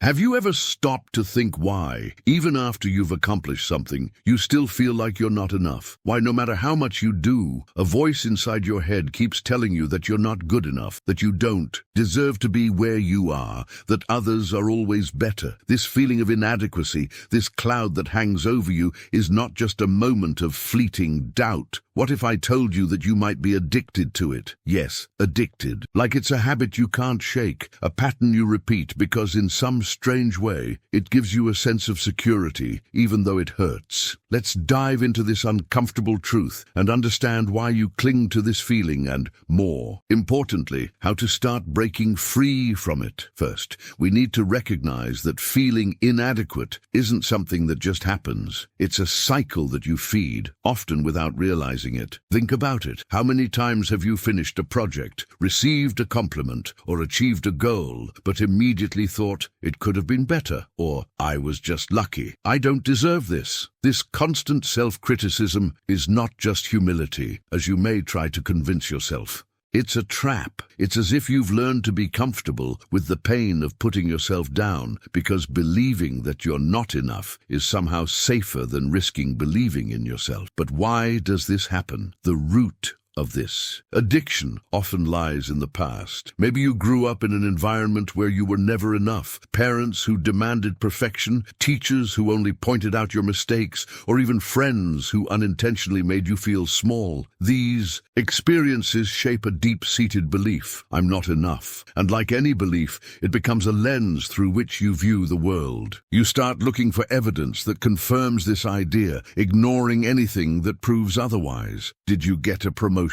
Have you ever stopped to think why, even after you've accomplished something, you still feel like you're not enough? Why, no matter how much you do, a voice inside your head keeps telling you that you're not good enough, that you don't deserve to be where you are, that others are always better. This feeling of inadequacy, this cloud that hangs over you, is not just a moment of fleeting doubt. What if I told you that you might be addicted to it? Yes, addicted. Like it's a habit you can't shake, a pattern you repeat because in some strange way it gives you a sense of security, even though it hurts. Let's dive into this uncomfortable truth and understand why you cling to this feeling and, more importantly, how to start breaking free from it. First, we need to recognize that feeling inadequate isn't something that just happens. It's a cycle that you feed, often without realizing it. Think about it. How many times have you finished a project, received a compliment, or achieved a goal, but immediately thought, it could have been better, or I was just lucky. I don't deserve this. This constant self-criticism is not just humility, as you may try to convince yourself. It's a trap. It's as if you've learned to be comfortable with the pain of putting yourself down because believing that you're not enough is somehow safer than risking believing in yourself. But why does this happen? The root of this addiction often lies in the past. Maybe you grew up in an environment where you were never enough, parents who demanded perfection, teachers who only pointed out your mistakes, or even friends who unintentionally made you feel small. These experiences shape a deep-seated belief, I'm not enough. And like any belief, it becomes a lens through which you view the world. You start looking for evidence that confirms this idea, ignoring anything that proves otherwise. Did you get a promotion?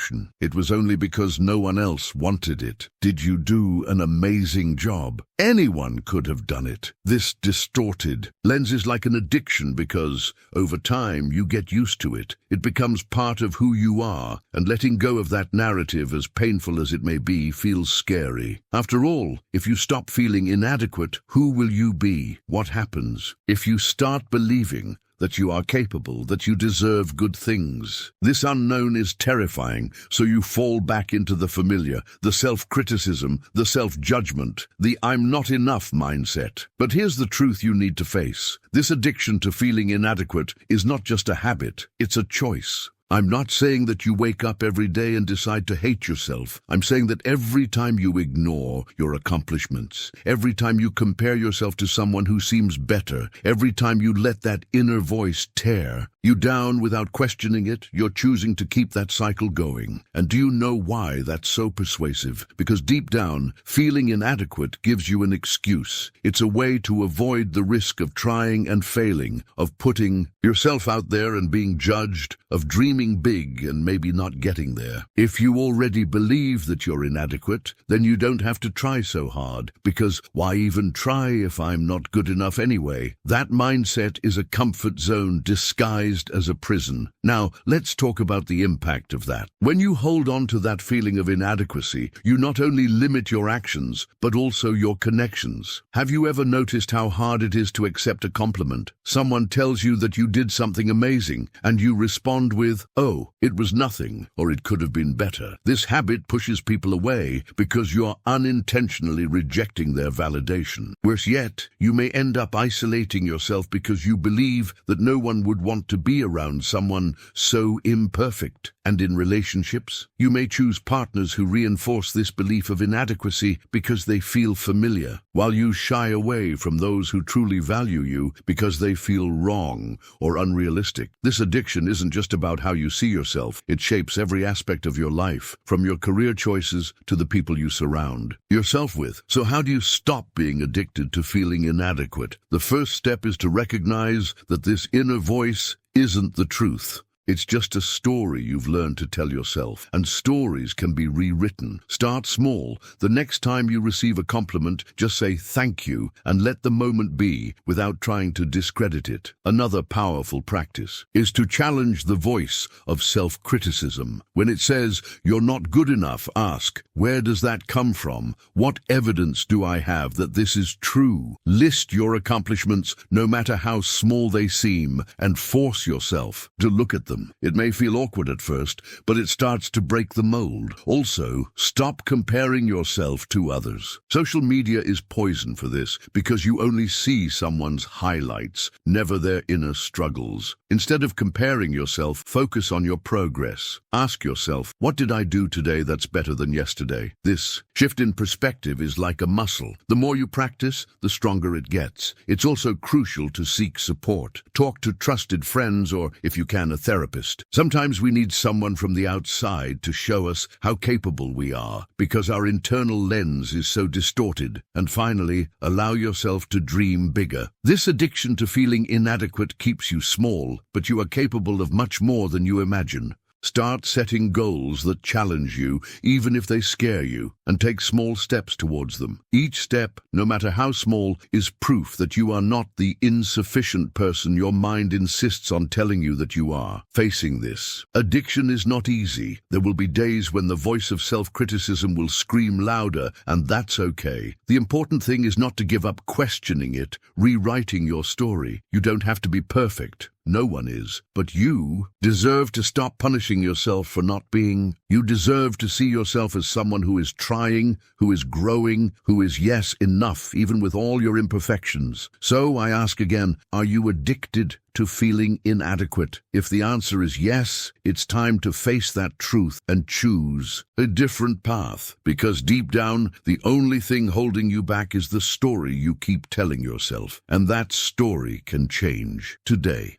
It was only because no one else wanted it. Did you do an amazing job? Anyone could have done it. This distorted lens is like an addiction because, over time, you get used to it. It becomes part of who you are, and letting go of that narrative, as painful as it may be, feels scary. After all, if you stop feeling inadequate, who will you be? What happens if you start believing that you are capable, that you deserve good things? This unknown is terrifying, so you fall back into the familiar, the self-criticism, the self-judgment, the I'm not enough mindset. But here's the truth you need to face. This addiction to feeling inadequate is not just a habit, it's a choice. I'm not saying that you wake up every day and decide to hate yourself. I'm saying that every time you ignore your accomplishments, every time you compare yourself to someone who seems better, every time you let that inner voice tear you down without questioning it, you're choosing to keep that cycle going. And do you know why that's so persuasive? Because deep down, feeling inadequate gives you an excuse. It's a way to avoid the risk of trying and failing, of putting yourself out there and being judged, of dreaming big and maybe not getting there. If you already believe that you're inadequate, then you don't have to try so hard, because why even try if I'm not good enough anyway? That mindset is a comfort zone disguised as a prison. Now, let's talk about the impact of that. When you hold on to that feeling of inadequacy, you not only limit your actions, but also your connections. Have you ever noticed how hard it is to accept a compliment? Someone tells you that you did something amazing, and you respond with, oh, it was nothing, or it could have been better. This habit pushes people away because you're unintentionally rejecting their validation. Worse yet, you may end up isolating yourself because you believe that no one would want to be around someone so imperfect. And in relationships, you may choose partners who reinforce this belief of inadequacy because they feel familiar, while you shy away from those who truly value you because they feel wrong or unrealistic. This addiction isn't just about how you see yourself. It shapes every aspect of your life, from your career choices to the people you surround yourself with. So how do you stop being addicted to feeling inadequate? The first step is to recognize that this inner voice isn't the truth. It's just a story you've learned to tell yourself, and stories can be rewritten. Start small. The next time you receive a compliment, just say thank you and let the moment be without trying to discredit it. Another powerful practice is to challenge the voice of self-criticism. When it says you're not good enough, ask, where does that come from? What evidence do I have that this is true? List your accomplishments, no matter how small they seem, and force yourself to look at them. them. It may feel awkward at first, but it starts to break the mold. Also, stop comparing yourself to others. Social media is poison for this because you only see someone's highlights, never their inner struggles. Instead of comparing yourself, focus on your progress. Ask yourself, what did I do today that's better than yesterday? This shift in perspective is like a muscle. The more you practice, the stronger it gets. It's also crucial to seek support. Talk to trusted friends or, if you can, a therapist. Sometimes we need someone from the outside to show us how capable we are, because our internal lens is so distorted. And finally, allow yourself to dream bigger. This addiction to feeling inadequate keeps you small, but you are capable of much more than you imagine. Start setting goals that challenge you, even if they scare you, and take small steps towards them. Each step, no matter how small, is proof that you are not the insufficient person your mind insists on telling you that you are. Facing this addiction is not easy. There will be days when the voice of self-criticism will scream louder, and that's okay. The important thing is not to give up questioning it, rewriting your story. You don't have to be perfect. No one is. But you deserve to stop punishing yourself for not being. You deserve to see yourself as someone who is trying, who is growing, who is, yes, enough, even with all your imperfections. So I ask again, are you addicted to feeling inadequate? If the answer is yes, it's time to face that truth and choose a different path. Because deep down, the only thing holding you back is the story you keep telling yourself. And that story can change today.